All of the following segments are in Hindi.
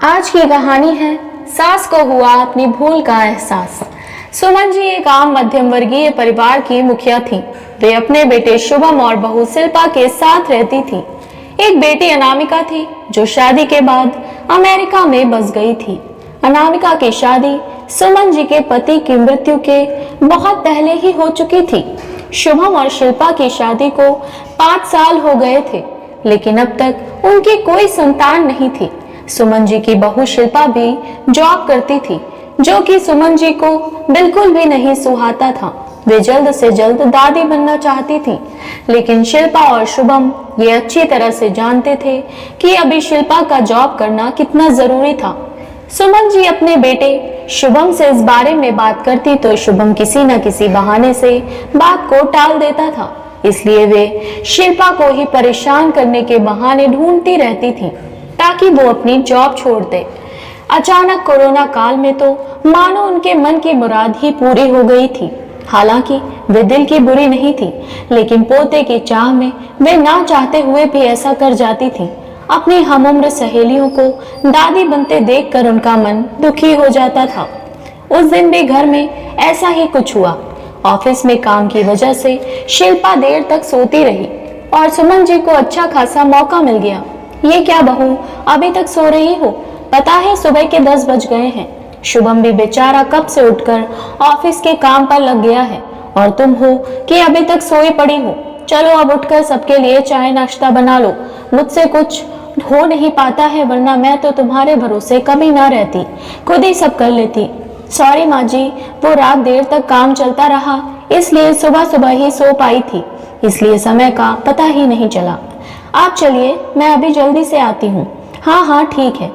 आज की कहानी है सास को हुआ अपनी भूल का एहसास। सुमन जी एक आम मध्यम वर्गीय परिवार की मुखिया थी। वे अपने बेटे शुभम और बहू शिल्पा के साथ रहती थी। एक बेटी अनामिका थी जो शादी के बाद अमेरिका में बस गई थी। अनामिका की शादी सुमन जी के पति की मृत्यु के बहुत पहले ही हो चुकी थी। शुभम और शिल्पा की शादी को 5 साल हो गए थे, लेकिन अब तक उनकी कोई संतान नहीं थी। सुमन जी की बहू शिल्पा भी जॉब करती थी, जो कि सुमन जी को बिल्कुल भी नहीं सुहाता था। वे जल्द से जल्द दादी बनना चाहती थी, लेकिन शिल्पा और शुभम ये अच्छी तरह से जानते थे कि अभी शिल्पा का जॉब करना कितना जरूरी था। सुमन जी अपने बेटे शुभम से इस बारे में बात करती तो शुभम किसी न किसी बहाने से बात को टाल देता था। इसलिए वे शिल्पा को ही परेशान करने के बहाने ढूंढती रहती थी ताकि वो अपनी जॉब छोड़ दे। अचानक कोरोना काल में तो मानो उनके मन की मुराद ही पूरी हो गई थी। हालांकि वे दिल की बुरी नहीं थी, लेकिन पोते की चाह में वे ना चाहते हुए भी ऐसा कर जाती थी। अपनी हमउम्र सहेलियों को दादी बनते देखकर उनका मन दुखी हो जाता था। उस दिन भी घर में ऐसा ही कुछ हुआ। ऑफिस में काम की वजह से शिल्पा देर तक सोती रही और सुमन जी को अच्छा खासा मौका मिल गया। ये क्या बहू, अभी तक सो रही हो? पता है सुबह के 10 बज गए हैं। शुभम भी बेचारा कब से उठकर ऑफिस के काम पर लग गया है और तुम हो कि अभी तक सोई पड़ी हो। चलो अब उठकर सबके लिए चाय नाश्ता बना लो। मुझसे कुछ हो नहीं पाता है, वरना मैं तो तुम्हारे भरोसे कभी ना रहती, खुद ही सब कर लेती। सॉरी माँ जी, वो रात देर तक काम चलता रहा, इसलिए सुबह सुबह ही सो पाई थी, इसलिए समय का पता ही नहीं चला। आप चलिए, मैं अभी जल्दी से आती हूँ। हाँ हाँ ठीक है।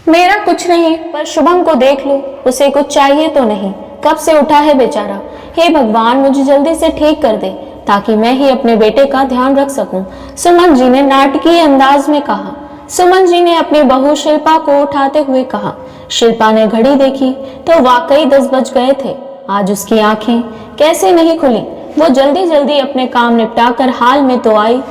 मेरा कुछ नहीं, पर शुभम को देख लो, उसे कुछ चाहिए तो नहीं? कब से उठा है बेचारा। हे भगवान, मुझे जल्दी से ठीक कर दे ताकि मैं ही अपने बेटे का ध्यान रख सकूं, सुमन जी ने नाटकीय अंदाज में कहा। सुमन जी ने अपनी बहू शिल्पा को उठाते हुए कहा। शिल्पा ने घड़ी देखी तो वाकई 10 बज गए थे। आज उसकी आंखें कैसे नहीं खुली। वो जल्दी जल्दी अपने काम निपटाकर हाल में तो आई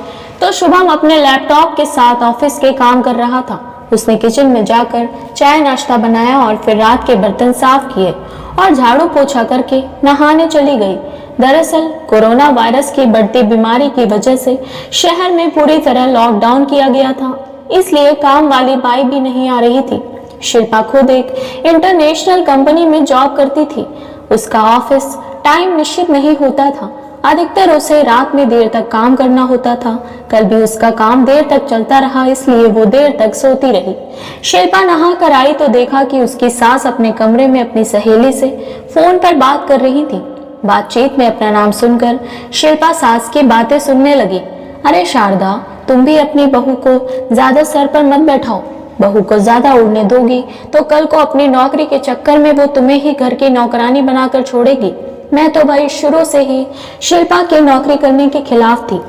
तो शुभम अपने लैपटॉप के साथ ऑफिस के काम कर रहा था। उसने किचन में जाकर चाय नाश्ता बनाया और फिर रात के बर्तन साफ किए और झाड़ू पोछा करके नहाने चली गई। दरअसल कोरोना वायरस की बढ़ती बीमारी की वजह से शहर में पूरी तरह लॉकडाउन किया गया था, इसलिए काम वाली बाई भी नहीं आ रही थी। शिल्पा खुद एक इंटरनेशनल कंपनी में जॉब करती थी। उसका ऑफिस टाइम निश्चित नहीं होता था, अधिकतर उसे रात में देर तक काम करना होता था। कल भी उसका काम देर तक चलता रहा, इसलिए वो देर तक सोती रही। शिल्पा नहा कर आई तो देखा कि उसकी सास अपने कमरे में अपनी सहेली से फोन पर बात कर रही थी। बातचीत में अपना नाम सुनकर शिल्पा सास की बातें सुनने लगी। अरे शारदा, तुम भी अपनी बहू को ज्यादा सर पर मत बैठाओ। बहू को ज्यादा उड़ने दोगी तो कल को अपनी नौकरी के चक्कर में वो तुम्हें ही घर की नौकरानी बनाकर छोड़ेगी। मैं तो भाई शुरू से ही शिल्पा की नौकरी करने के खिलाफ थी।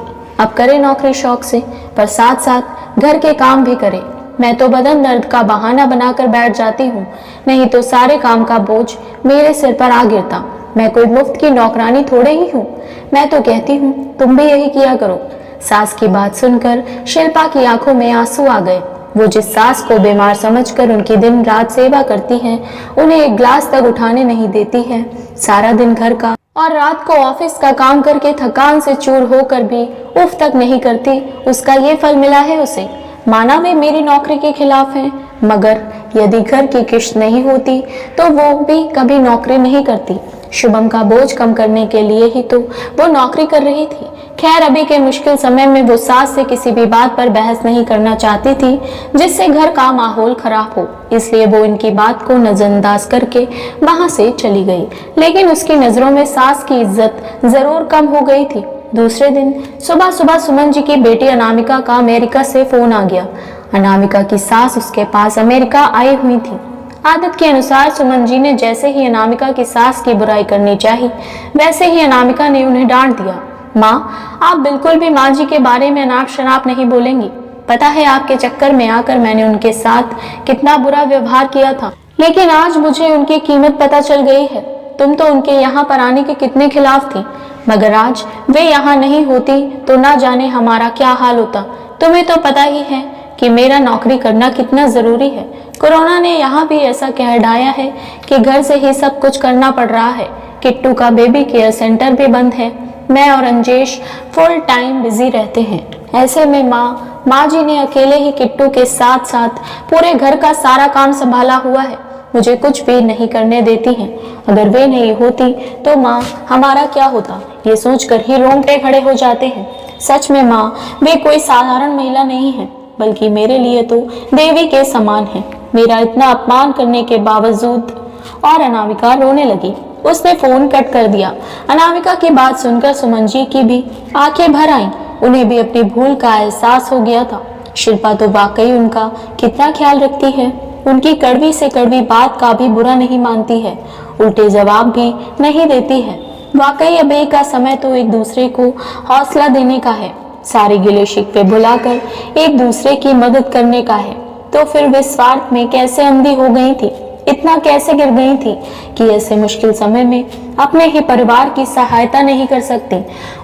अब करे नौकरी शौक से, पर साथ साथ घर के काम भी करे। मैं तो बदन दर्द का बहाना बनाकर बैठ जाती हूँ, नहीं तो सारे काम का बोझ मेरे सिर पर आ गिरता। मैं कोई मुफ्त की नौकरानी थोड़े ही हूँ। मैं तो कहती हूँ तुम भी यही किया करो। सास की बात सुनकर शिल्पा की आंखों में आंसू आ गए। वो जिस सास को बीमार समझकर उनकी दिन रात सेवा करती है, उन्हें एक गिलास तक उठाने नहीं देती है, सारा दिन घर का और रात को ऑफिस का काम करके थकान से चूर होकर भी उफ तक नहीं करती, उसका ये फल मिला है उसे। माना वे मेरी नौकरी के खिलाफ है, मगर यदि घर की किश्त नहीं होती तो वो भी कभी नौकरी नहीं करती। शुभम का बोझ कम करने के लिए ही तो वो नौकरी कर रही थी। खैर, अभी के मुश्किल समय में वो सास से किसी भी बात पर बहस नहीं करना चाहती थी जिससे घर का माहौल खराब हो, इसलिए वो इनकी बात को नजरअंदाज करके वहां से चली गई। लेकिन उसकी नजरों में सास की इज्जत जरूर कम हो गई थी। दूसरे दिन सुबह सुबह सुमन जी की बेटी अनामिका का अमेरिका से फोन आ गया। अनामिका की सास उसके पास अमेरिका आई हुई थी। आदत के अनुसार सुमन जी ने जैसे ही अनामिका की सास की बुराई करनी चाही, वैसे ही अनामिका ने उन्हें डांट दिया। माँ, आप बिल्कुल भी माँ जी के बारे में अनाप शनाप नहीं बोलेंगी। पता है आपके चक्कर में आकर मैंने उनके साथ कितना बुरा व्यवहार किया था, लेकिन आज मुझे उनकी कीमत पता चल गई है। तुम तो उनके यहाँ पर आने के कितने खिलाफ थी, मगर आज वे यहाँ नहीं होती तो ना जाने हमारा क्या हाल होता। तुम्हें तो पता ही है कि मेरा नौकरी करना कितना जरूरी है। कोरोना ने यहाँ भी ऐसा कह डाया है कि घर से ही सब कुछ करना पड़ रहा है। किट्टू का बेबी केयर सेंटर भी बंद है। मैं और अंजेश फुल टाइम बिजी रहते हैं। ऐसे में माँ जी ने अकेले ही किट्टू के साथ साथ पूरे घर का सारा काम संभाला हुआ है। मुझे कुछ भी नहीं करने देती हैं। अगर वे नहीं होती तो माँ हमारा क्या होता, ये सोचकर ही रोंगटे खड़े हो जाते हैं। सच में माँ वे कोई साधारण महिला नहीं है, बल्कि मेरे लिए तो देवी के समान है। मेरा इतना अपमान करने के बावजूद। और अनामिका रोने लगी। उसने फोन कट कर दिया। अनामिका की बात सुनकर सुमन जी की भी आंखें भर आईं। उन्हें भी अपनी भूल का एहसास हो गया था। शिल्पा तो वाकई उनका कितना ख्याल रखती है। उनकी कड़वी से कड़वी बात का भी बुरा नहीं मानती है, उल्टे जवाब भी नहीं देती है। वाकई अभी का समय तो एक दूसरे को हौसला देने का है, सारे गिले शिकवे भुलाकर एक दूसरे की मदद करने का है। तो फिर वे स्वार्थ में कैसे अंधी हो गई थी, इतना कैसे गिर गई थी कि ऐसे मुश्किल समय में अपने ही परिवार की सहायता नहीं कर सकती।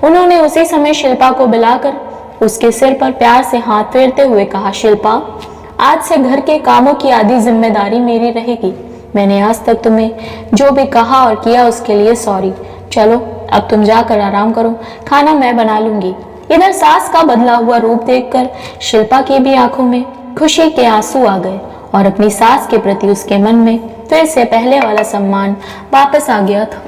उन्होंने उसी समय शिल्पा को बुलाकर उसके सिर पर प्यार से हाथ फेरते हुए कहा, शिल्पा, आज से घर के कामों की आधी जिम्मेदारी मेरी रहेगी। मैंने आज तक तुम्हें जो भी कहा और किया उसके लिए सॉरी। चलो अब तुम जाकर आराम करो, खाना मैं बना लूंगी। इधर सास का बदला हुआ रूप देखकर शिल्पा की भी आंखों में खुशी के आंसू आ गए और अपनी सास के प्रति उसके मन में फिर से पहले वाला सम्मान वापस आ गया था।